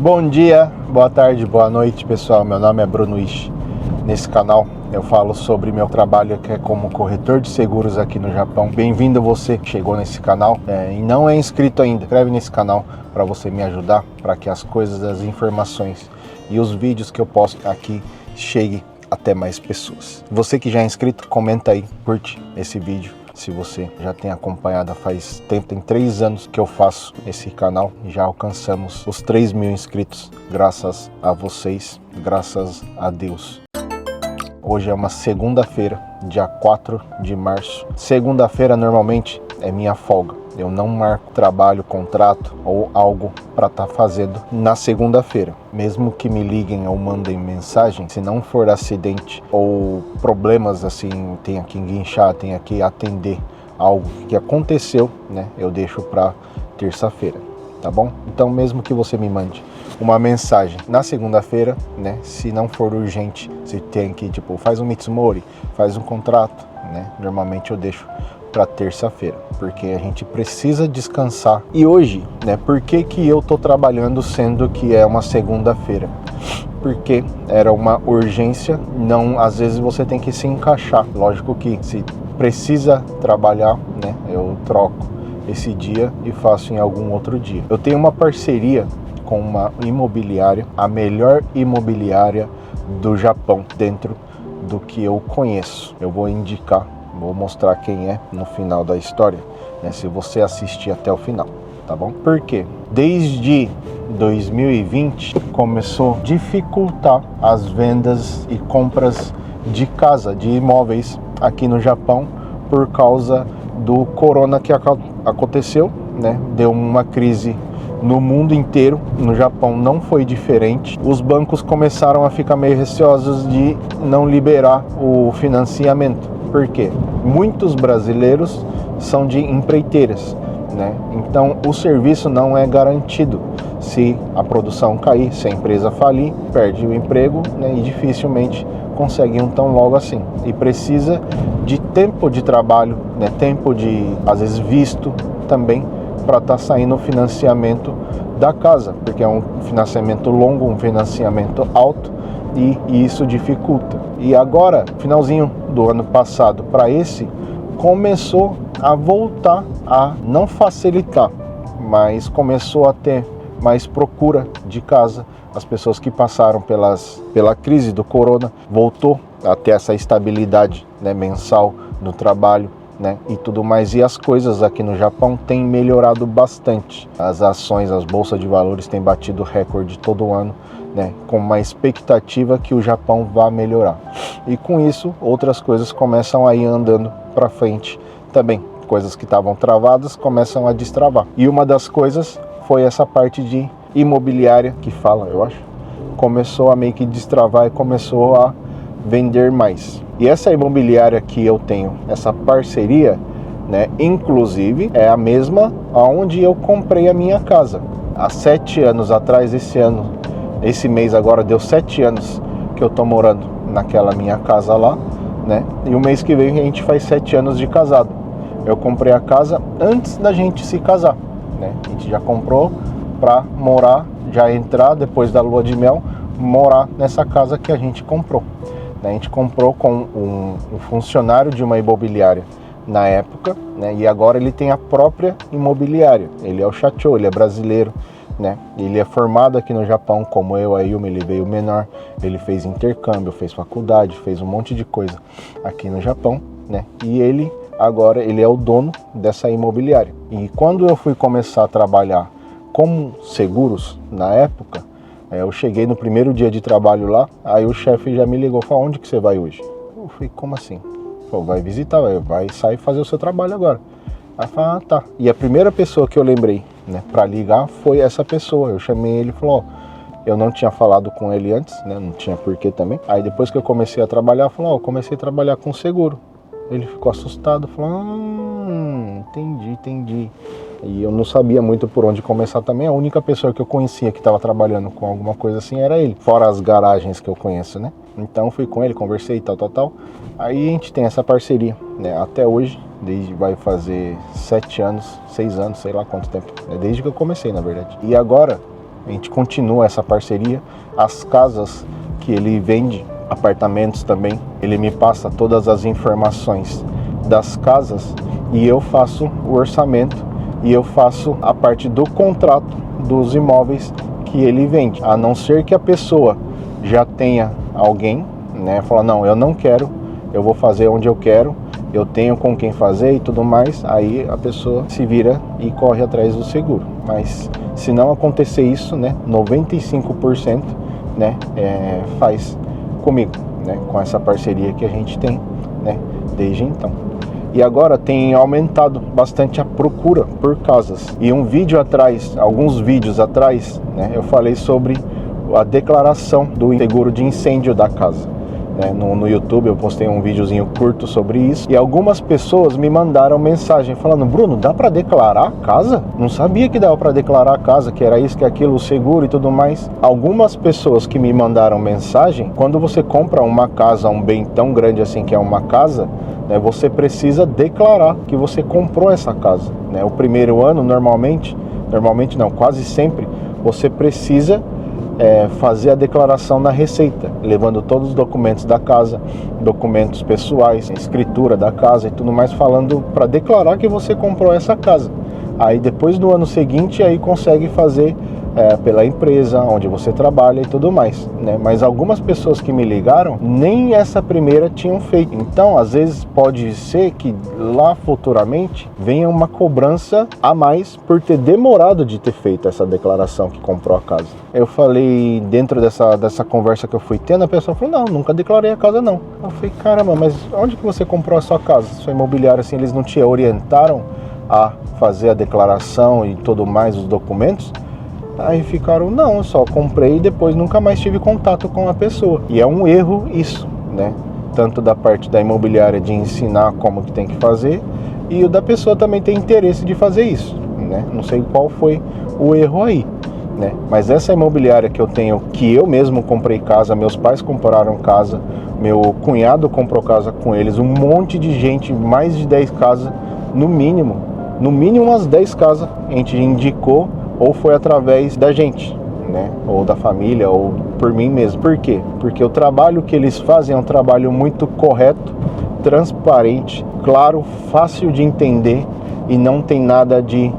Bom dia, boa tarde, boa noite, pessoal. Meu nome é Bruno Ishii. Nesse canal eu falo sobre meu trabalho que é como corretor de seguros aqui no Japão. Bem-vindo você que chegou nesse canal e não é inscrito ainda. Inscreve nesse canal para você me ajudar, para que as coisas, as informações e os vídeos que eu posto aqui cheguem até mais pessoas. Você que já é inscrito, comenta aí, curte esse vídeo. Se você já tem acompanhado faz tempo, tem 3 anos que eu faço esse canal e já alcançamos os 3.000 inscritos, graças a vocês, graças a Deus. Hoje é uma segunda-feira, dia 4 de março. Segunda-feira normalmente é minha folga. Eu não marco trabalho, contrato ou algo para estar fazendo na segunda-feira. Mesmo que me liguem ou mandem mensagem, se não for acidente ou problemas assim, tenha que guinchar, tenha que atender algo que aconteceu, né? Eu deixo para terça-feira, tá bom? Então mesmo que você me mande uma mensagem na segunda-feira, né? Se não for urgente, se tem que, tipo, faz um mitsumori, faz um contrato, né? Normalmente eu deixo para terça-feira, porque a gente precisa descansar. E hoje, né, por que eu tô trabalhando sendo que é uma segunda-feira? Porque era uma urgência, não, às vezes você tem que se encaixar. Lógico que se precisa trabalhar, né, eu troco esse dia e faço em algum outro dia. Eu tenho uma parceria com uma imobiliária, a melhor imobiliária do Japão, dentro do que eu conheço. Eu vou indicar, vou mostrar quem é no final da história, né, se você assistir até o final, tá bom? Por quê? Desde 2020 começou a dificultar as vendas e compras de casa, de imóveis aqui no Japão, por causa do corona que aconteceu, né? Deu uma crise no mundo inteiro, no Japão não foi diferente. Os bancos começaram a ficar meio receosos de não liberar o financiamento. Por quê? Muitos brasileiros são de empreiteiras, né? Então o serviço não é garantido. Se a produção cair, se a empresa falir, perde o emprego, né? E dificilmente consegue tão logo assim. E precisa de tempo de trabalho, né? Tempo de, às vezes, visto também, para estar saindo o financiamento da casa, porque é um financiamento longo, um financiamento alto, e isso dificulta. E agora, finalzinho do ano passado para esse, começou a voltar a não facilitar, mas começou a ter mais procura de casa. As pessoas que passaram pela crise do corona voltou a ter essa estabilidade, né, mensal no trabalho, né, e tudo mais. E as coisas aqui no Japão têm melhorado bastante. As ações, as bolsas de valores têm batido recorde todo ano, né, com uma expectativa que o Japão vá melhorar. E com isso, outras coisas começam a ir andando para frente também. Coisas que estavam travadas começam a destravar. E uma das coisas foi essa parte de imobiliária, que fala, eu acho, começou a meio que destravar e começou a vender mais. E essa imobiliária que eu tenho, essa parceria, né, inclusive é a mesma aonde eu comprei a minha casa. Há 7 anos atrás, esse mês agora deu 7 anos que eu tô morando naquela minha casa lá, né? E o mês que vem a gente faz 7 anos de casado. Eu comprei a casa antes da gente se casar, né? A gente já comprou para morar, já entrar depois da lua de mel, morar nessa casa que a gente comprou. A gente comprou com um funcionário de uma imobiliária na época, né? E agora ele tem a própria imobiliária. Ele é o Shacho, ele é brasileiro, né? Ele é formado aqui no Japão, como eu, a Yumi, ele veio menor, ele fez intercâmbio, fez faculdade, fez um monte de coisa aqui no Japão, né? E ele agora ele é o dono dessa imobiliária. E quando eu fui começar a trabalhar como seguros na época, eu cheguei no primeiro dia de trabalho lá, aí o chefe já me ligou, falou, onde que você vai hoje? Eu falei, como assim? Falei, vai visitar, vai sair fazer o seu trabalho agora. Aí eu falei, ah, tá. E a primeira pessoa que eu lembrei, né, para ligar foi essa pessoa. Eu chamei ele e falou, eu não tinha falado com ele antes, né, não tinha porquê também. Aí depois que eu comecei a trabalhar, falou, eu comecei a trabalhar com seguro. Ele ficou assustado, falou, entendi. E eu não sabia muito por onde começar também. A única pessoa que eu conhecia que estava trabalhando com alguma coisa assim era ele, fora as garagens que eu conheço, né? Então fui com ele, conversei e tal. Aí a gente tem essa parceria, né? Até hoje, desde vai fazer 7 anos, 6 anos, sei lá quanto tempo. Desde que eu comecei, na verdade. E agora A gente continua essa parceria. As casas que ele vende, apartamentos também, ele me passa todas as informações das casas e eu faço o orçamento e eu faço a parte do contrato dos imóveis que ele vende. A não ser que a pessoa já tenha alguém, né, fala, não, eu não quero, eu vou fazer onde eu quero, eu tenho com quem fazer e tudo mais, aí a pessoa se vira e corre atrás do seguro. Mas se não acontecer isso, né, 95%, né, faz comigo, né, com essa parceria que a gente tem, né, desde então. E agora tem aumentado bastante a procura por casas. E alguns vídeos atrás, né, eu falei sobre a declaração do seguro de incêndio da casa. No YouTube eu postei um videozinho curto sobre isso e algumas pessoas me mandaram mensagem falando: Bruno, dá para declarar a casa? Não sabia que dava para declarar a casa, que era isso, que aquilo, o seguro e tudo mais. Algumas pessoas que me mandaram mensagem, quando você compra uma casa, um bem tão grande assim que é uma casa, né, você precisa declarar que você comprou essa casa, né? O primeiro ano normalmente não, quase sempre você precisa fazer a declaração na Receita, levando todos os documentos da casa, documentos pessoais, escritura da casa e tudo mais, falando para declarar que você comprou essa casa. Aí depois do ano seguinte, aí consegue fazer pela empresa onde você trabalha e tudo mais, né? Mas algumas pessoas que me ligaram, nem essa primeira tinham feito. Então, às vezes pode ser que lá futuramente venha uma cobrança a mais por ter demorado de ter feito essa declaração que comprou a casa. Eu falei, dentro dessa conversa que eu fui tendo, a pessoa falou: não, nunca declarei a casa não. Eu falei: caramba, mas onde que você comprou a sua casa? Sua imobiliária, assim, eles não te orientaram a fazer a declaração e tudo mais, os documentos? Aí ficaram: não, eu só comprei e depois nunca mais tive contato com a pessoa. E é um erro isso, né? Tanto da parte da imobiliária de ensinar como que tem que fazer, e o da pessoa também tem interesse de fazer isso, né? Não sei qual foi o erro aí, né? Mas essa imobiliária que eu tenho, que eu mesmo comprei casa, meus pais compraram casa, meu cunhado comprou casa com eles, um monte de gente, mais de 10 casas, no mínimo umas 10 casas a gente indicou, ou foi através da gente, né? Ou da família, ou por mim mesmo. Por quê? Porque o trabalho que eles fazem é um trabalho muito correto, transparente, claro, fácil de entender e não tem nada de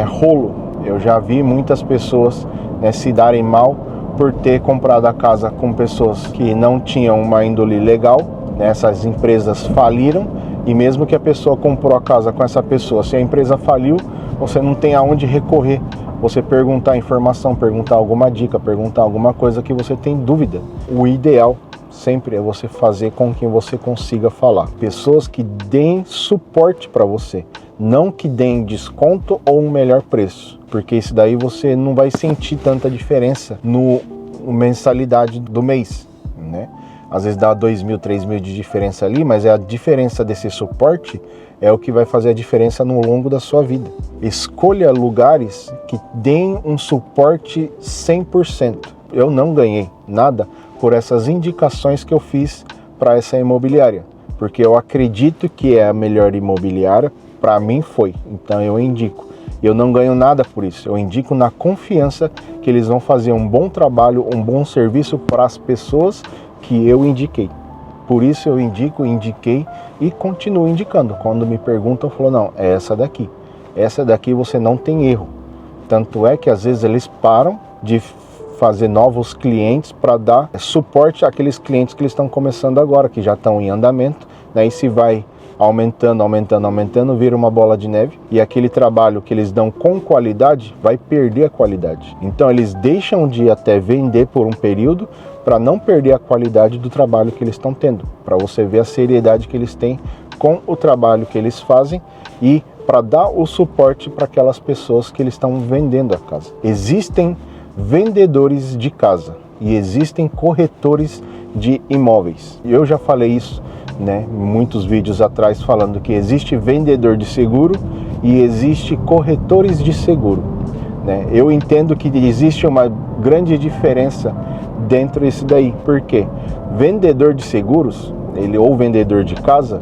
rolo. Eu já vi muitas pessoas, né, se darem mal por ter comprado a casa com pessoas que não tinham uma índole legal, né? Essas empresas faliram, e mesmo que a pessoa comprou a casa com essa pessoa, se a empresa faliu, você não tem aonde recorrer. Você perguntar informação, perguntar alguma dica, perguntar alguma coisa que você tem dúvida. O ideal sempre é você fazer com quem você consiga falar. Pessoas que deem suporte para você, não que deem desconto ou um melhor preço, porque isso daí você não vai sentir tanta diferença no mensalidade do mês, né? Às vezes dá 2.000, 3.000 de diferença ali, mas é a diferença desse suporte é o que vai fazer a diferença no longo da sua vida. Escolha lugares que deem um suporte 100%. Eu não ganhei nada por essas indicações que eu fiz para essa imobiliária, porque eu acredito que é a melhor imobiliária, para mim foi, então eu indico. Eu não ganho nada por isso, eu indico na confiança que eles vão fazer um bom trabalho, um bom serviço para as pessoas que eu indiquei. Por isso eu indiquei e continuo indicando. Quando me perguntam, eu falo: não, é essa daqui. Essa daqui você não tem erro. Tanto é que às vezes eles param de fazer novos clientes para dar suporte àqueles clientes que eles estão começando agora, que já estão em andamento, né? E se vai aumentando, vira uma bola de neve, e aquele trabalho que eles dão com qualidade vai perder a qualidade. Então eles deixam de até vender por um período para não perder a qualidade do trabalho que eles estão tendo, para você ver a seriedade que eles têm com o trabalho que eles fazem e para dar o suporte para aquelas pessoas que eles estão vendendo a casa. Existem vendedores de casa e existem corretores de imóveis. Eu já falei isso, né, muitos vídeos atrás, falando que existe vendedor de seguro e existe corretores de seguro, né? Eu entendo que existe uma grande diferença dentro disso daí. Por quê? Vendedor de seguros, ou vendedor de casa,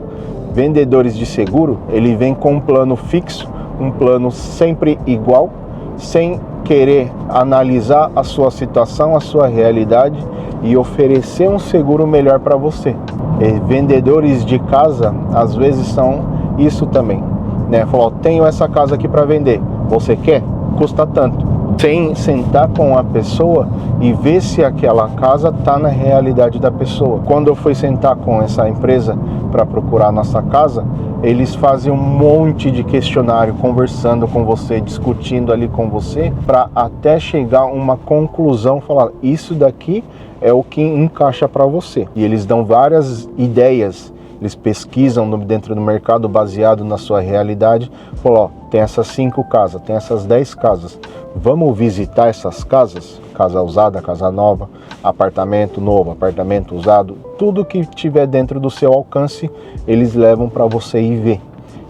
vendedores de seguro, ele vem com um plano fixo, um plano sempre igual, sem querer analisar a sua situação, a sua realidade e oferecer um seguro melhor para você. E vendedores de casa às vezes são isso também, né? Falou, tenho essa casa aqui para vender, você quer? Custa tanto. Sem sentar com a pessoa e ver se aquela casa está na realidade da pessoa. Quando eu fui sentar com essa empresa para procurar a nossa casa, eles fazem um monte de questionário, conversando com você, discutindo ali com você, para até chegar a uma conclusão, falar, isso daqui é o que encaixa para você. E eles dão várias ideias, eles pesquisam dentro do mercado baseado na sua realidade, falam, ó, tem essas 5 casas, tem essas 10 casas, vamos visitar essas casas? Casa usada, casa nova, apartamento novo, apartamento usado, tudo que tiver dentro do seu alcance, eles levam para você ir ver.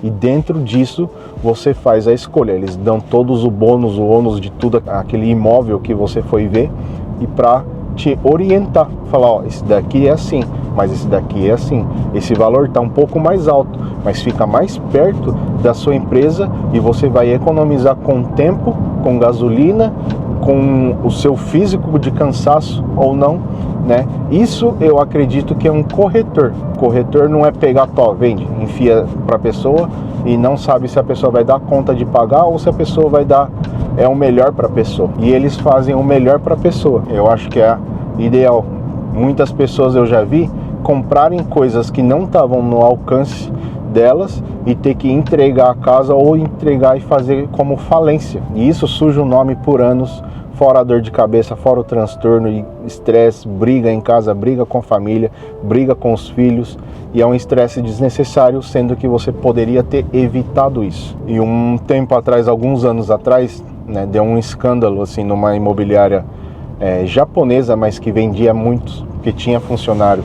E dentro disso, você faz a escolha. Eles dão todos o bônus, o ônus de tudo, aquele imóvel que você foi ver, e para te orientar, falar, ó, esse daqui é assim, mas esse daqui é assim, esse valor está um pouco mais alto, mas fica mais perto da sua empresa e você vai economizar com tempo, com gasolina, com o seu físico de cansaço ou não, né? Isso eu acredito que é um corretor. Corretor não é pegar, vende, enfia para a pessoa e não sabe se a pessoa vai dar conta de pagar ou se a pessoa vai dar o melhor para a pessoa. E eles fazem o melhor para a pessoa. Eu acho que é ideal. Muitas pessoas eu já vi comprarem coisas que não estavam no alcance delas e ter que entregar a casa ou entregar e fazer como falência. E isso suja o nome por anos, fora a dor de cabeça, fora o transtorno e estresse, briga em casa, briga com a família, briga com os filhos, e é um estresse desnecessário, sendo que você poderia ter evitado isso. E um tempo atrás, alguns anos atrás, né, deu um escândalo assim numa imobiliária japonesa, mas que vendia muito, que tinha funcionário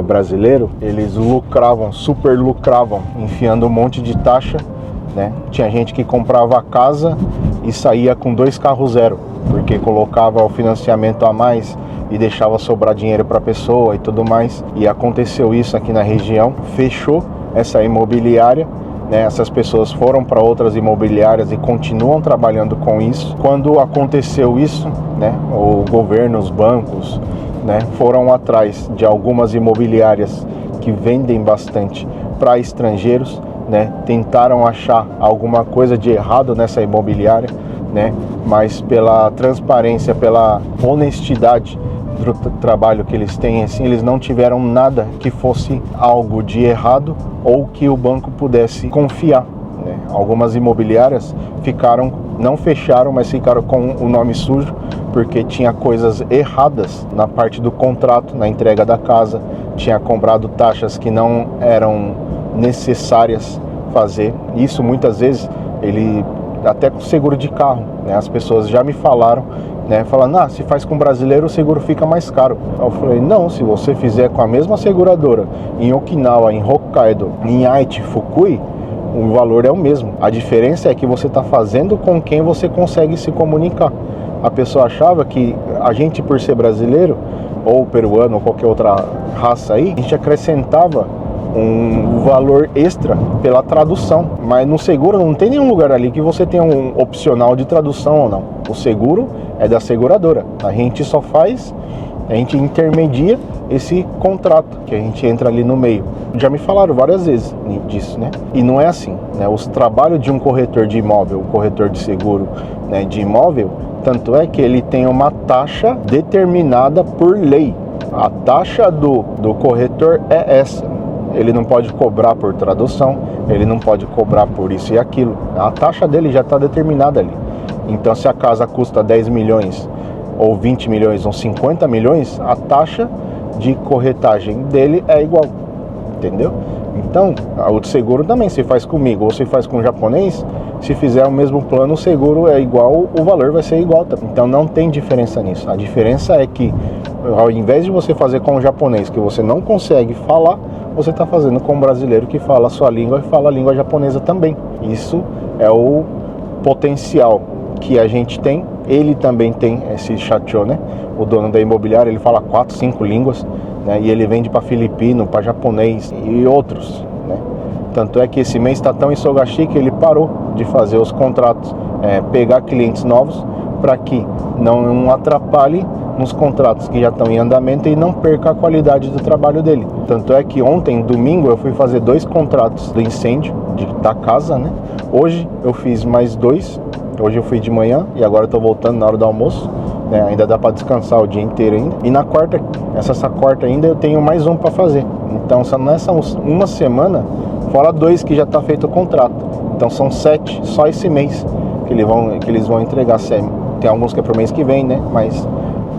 brasileiro. Eles lucravam, super lucravam, enfiando um monte de taxa, né? Tinha gente que comprava a casa e saía com 2 carros zero, porque colocava o financiamento a mais e deixava sobrar dinheiro para a pessoa e tudo mais. E aconteceu isso aqui na região, fechou essa imobiliária, né? Essas pessoas foram para outras imobiliárias e continuam trabalhando com isso. Quando aconteceu isso, né, o governo, os bancos, né, foram atrás de algumas imobiliárias que vendem bastante para estrangeiros, né, tentaram achar alguma coisa de errado nessa imobiliária, né, mas pela transparência, pela honestidade do trabalho que eles têm, assim, eles não tiveram nada que fosse algo de errado ou que o banco pudesse confiar, né. Algumas imobiliárias não fecharam, mas ficaram com o nome sujo, porque tinha coisas erradas na parte do contrato, na entrega da casa, tinha cobrado taxas que não eram necessárias fazer. Isso muitas vezes, até com seguro de carro, né? As pessoas já me falaram, né? Falando, se faz com brasileiro o seguro fica mais caro. Eu falei, não, se você fizer com a mesma seguradora em Okinawa, em Hokkaido, em Aichi, Fukui, o valor é o mesmo. A diferença é que você está fazendo com quem você consegue se comunicar. A pessoa achava que a gente, por ser brasileiro, ou peruano, ou qualquer outra raça aí, a gente acrescentava um valor extra pela tradução. Mas no seguro não tem nenhum lugar ali que você tenha um opcional de tradução ou não. O seguro é da seguradora. A gente intermedia esse contrato, que a gente entra ali no meio. Já me falaram várias vezes disso, né? E não é assim, né? O trabalho de um corretor de imóvel, um corretor de seguro, né, de imóvel, tanto é que ele tem uma taxa determinada por lei. A taxa do corretor é essa. Ele não pode cobrar por tradução, ele não pode cobrar por isso e aquilo. A taxa dele já está determinada ali. Então, se a casa custa 10 milhões, ou 20 milhões, ou 50 milhões, a taxa de corretagem dele é igual, entendeu? Então, o seguro também, se faz comigo ou se faz com o japonês, se fizer o mesmo plano, o seguro é igual, o valor vai ser igual também. Então, não tem diferença nisso. A diferença é que, ao invés de você fazer com o japonês, que você não consegue falar, você está fazendo com o brasileiro que fala a sua língua e fala a língua japonesa também. Isso é o potencial que a gente tem. Ele também tem esse shacho, né? O dono da imobiliária, ele fala 4, 5 línguas, né? E ele vende para filipino, para japonês e outros, né? Tanto é que esse mês está tão ensogashi que ele parou de fazer os contratos, pegar clientes novos, para que não atrapalhe nos contratos que já estão em andamento e não perca a qualidade do trabalho dele. Tanto é que ontem, domingo, eu fui fazer 2 contratos do incêndio da casa, né? Hoje eu fiz mais 2, hoje eu fui de manhã e agora eu tô voltando na hora do almoço, né? Ainda dá para descansar o dia inteiro ainda. E na quarta, essa quarta ainda, eu tenho mais um para fazer. Então só nessa uma semana, fora 2 que já tá feito o contrato. Então são 7 só esse mês que eles vão entregar. Tem alguns que é pro mês que vem, né? Mas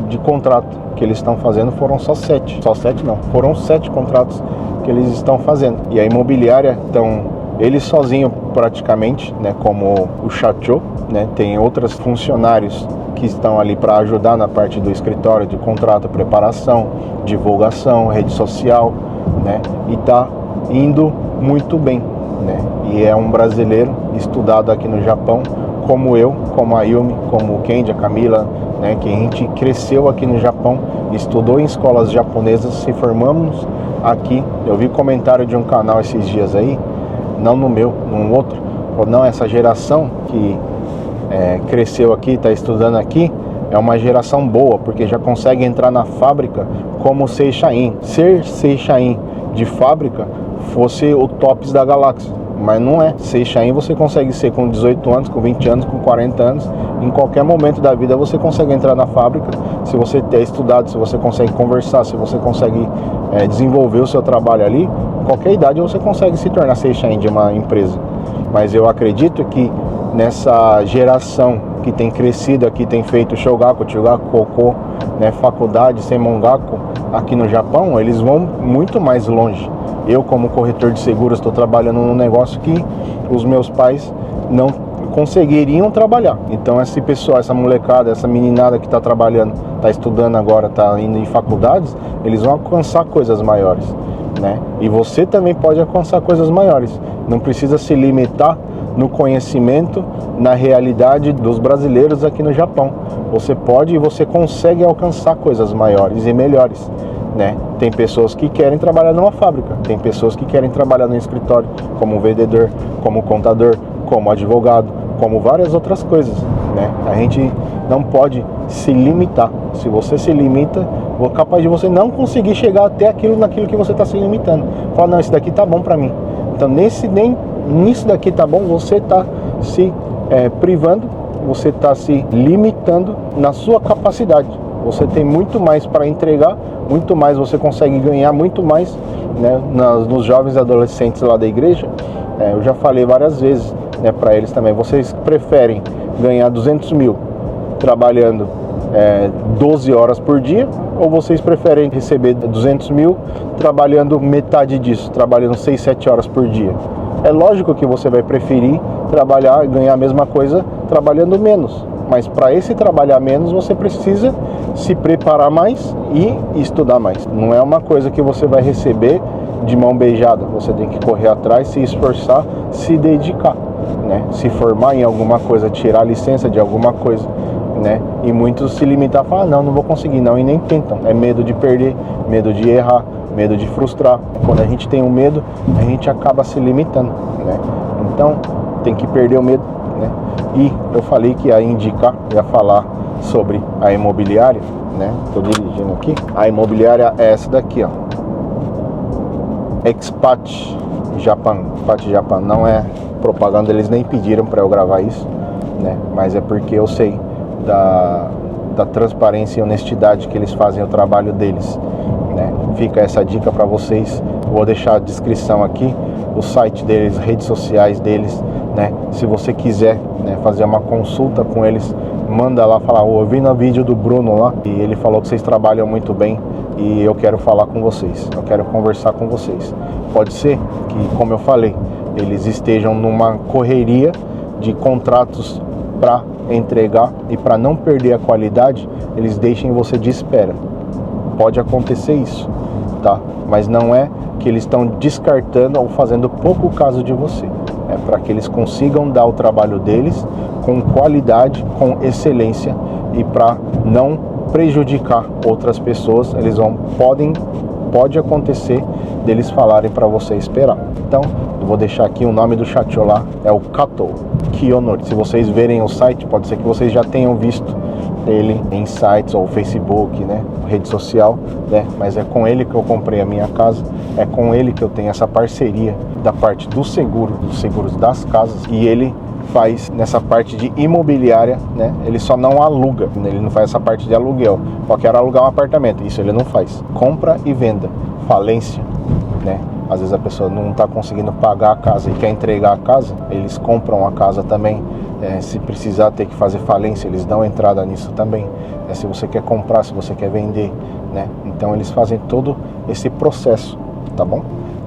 de contrato que eles estão fazendo foram só 7. Só 7 não, foram 7 contratos que eles estão fazendo. E a imobiliária, então, eles sozinhos praticamente, né? Como o Chateau, né? Tem outros funcionários que estão ali para ajudar na parte do escritório, de contrato, preparação, divulgação, rede social, né? E tá indo muito bem, né? E é um brasileiro estudado aqui no Japão, como eu, como a Yumi, como o Kendi, a Camila, né? Que a gente cresceu aqui no Japão, estudou em escolas japonesas, se formamos aqui. Eu vi comentário de um canal esses dias aí, não no meu, num outro, ou não, essa geração que cresceu aqui, está estudando aqui, é uma geração boa, porque já consegue entrar na fábrica como Seishain. Ser Seishain de fábrica fosse o tops da galáxia, mas não é. Seishain você consegue ser com 18 anos, com 20 anos, com 40 anos, em qualquer momento da vida você consegue entrar na fábrica, se você ter estudado, se você consegue conversar, se você consegue desenvolver o seu trabalho ali, em qualquer idade você consegue se tornar Seishain de uma empresa. Mas eu acredito que nessa geração que tem crescido aqui, tem feito Shogaku, Chugaku, Koko, né, faculdade, Seimongaku, aqui no Japão, eles vão muito mais longe. Eu, como corretor de seguros, estou trabalhando num negócio que os meus pais não conseguiriam trabalhar. Então esse pessoal, essa molecada, essa meninada que está trabalhando, está estudando agora, está indo em faculdades, eles vão alcançar coisas maiores, né? E você também pode alcançar coisas maiores. Não precisa se limitar no conhecimento, na realidade dos brasileiros aqui no Japão. Você pode e você consegue alcançar coisas maiores e melhores, né? Tem pessoas que querem trabalhar numa fábrica, tem pessoas que querem trabalhar no escritório, como vendedor, como contador, como advogado, como várias outras coisas, né? A gente não pode se limitar. Se você se limita, é capaz de você não conseguir chegar até naquilo que você está se limitando. Fala, não, esse daqui tá bom para mim. Então nisso daqui tá bom, você está se privando, você está se limitando na sua capacidade. Você tem muito mais para entregar, muito mais você consegue ganhar, muito mais, né, nos jovens e adolescentes lá da igreja. Eu já falei várias vezes, né, para eles também. Vocês preferem ganhar 200 mil trabalhando 12 horas por dia, ou vocês preferem receber 200 mil trabalhando metade disso, trabalhando 6, 7 horas por dia? É lógico que você vai preferir trabalhar e ganhar a mesma coisa trabalhando menos, mas para esse trabalhar menos você precisa se preparar mais e estudar mais. Não é uma coisa que você vai receber de mão beijada, você tem que correr atrás, se esforçar, se dedicar, né? Se formar em alguma coisa, tirar licença de alguma coisa, né? E muitos se limitar a falar, não vou conseguir não, e nem tentam. É medo de perder, medo de errar, medo de frustrar. Quando a gente tem um medo, a gente acaba se limitando, né? Então tem que perder o medo, né? E eu falei que ia falar sobre a imobiliária, né? Tô dirigindo aqui. A imobiliária é essa daqui, ó. Expat Japan. Expat Japan não é propaganda, eles nem pediram para eu gravar isso, né? Mas é porque eu sei da transparência e honestidade que eles fazem o trabalho deles, né? Fica essa dica para vocês. Vou deixar a descrição aqui, o site deles, redes sociais deles, né? Se você quiser, né, fazer uma consulta com eles, manda lá, falar, eu vi no vídeo do Bruno lá e ele falou que vocês trabalham muito bem e eu quero falar com vocês, eu quero conversar com vocês. Pode ser que, como eu falei, eles estejam numa correria de contratos para entregar e para não perder a qualidade, eles deixem você de espera. Pode acontecer isso, tá? Mas não é que eles estão descartando ou fazendo pouco caso de você. É para que eles consigam dar o trabalho deles com qualidade, com excelência e para não prejudicar outras pessoas. Eles pode acontecer deles falarem para você esperar. Então, Eu vou deixar aqui o nome do Chateau lá, é o Kato Kiyonori. Se vocês verem o site, pode ser que vocês já tenham visto ele em sites ou Facebook, né, rede social, né, mas é com ele que eu comprei a minha casa, é com ele que eu tenho essa parceria da parte do seguro, dos seguros das casas, e ele faz nessa parte de imobiliária, né, ele só não aluga, ele não faz essa parte de aluguel. Eu quero alugar um apartamento, isso ele não faz. Compra e venda, falência, né, às vezes a pessoa não está conseguindo pagar a casa e quer entregar a casa, eles compram a casa também. Se precisar ter que fazer falência, eles dão entrada nisso também. Se você quer comprar, se você quer vender, né? Então eles fazem todo esse processo, tá bom?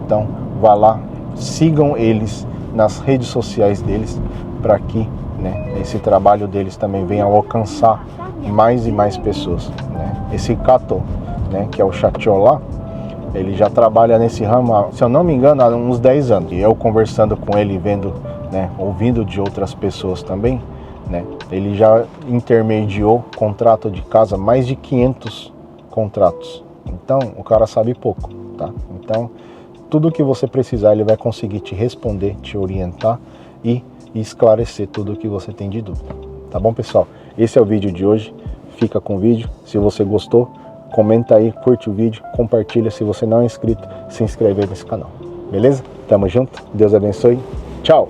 Então vá lá, sigam eles nas redes sociais deles, para que, né, esse trabalho deles também venha alcançar mais e mais pessoas, né? Esse Kato, né, que é o Chateau lá, ele já trabalha nesse ramo, se eu não me engano, há uns 10 anos. E eu conversando com ele, vendo, né, ouvindo de outras pessoas também, né, ele já intermediou contrato de casa, mais de 500 contratos. Então, o cara sabe pouco, tá? Então, tudo que você precisar, ele vai conseguir te responder, te orientar e esclarecer tudo o que você tem de dúvida. Tá bom, pessoal? Esse é o vídeo de hoje. Fica com o vídeo. Se você gostou, comenta aí, curte o vídeo, compartilha. Se você não é inscrito, se inscreve aí nesse canal. Beleza? Tamo junto. Deus abençoe. Tchau!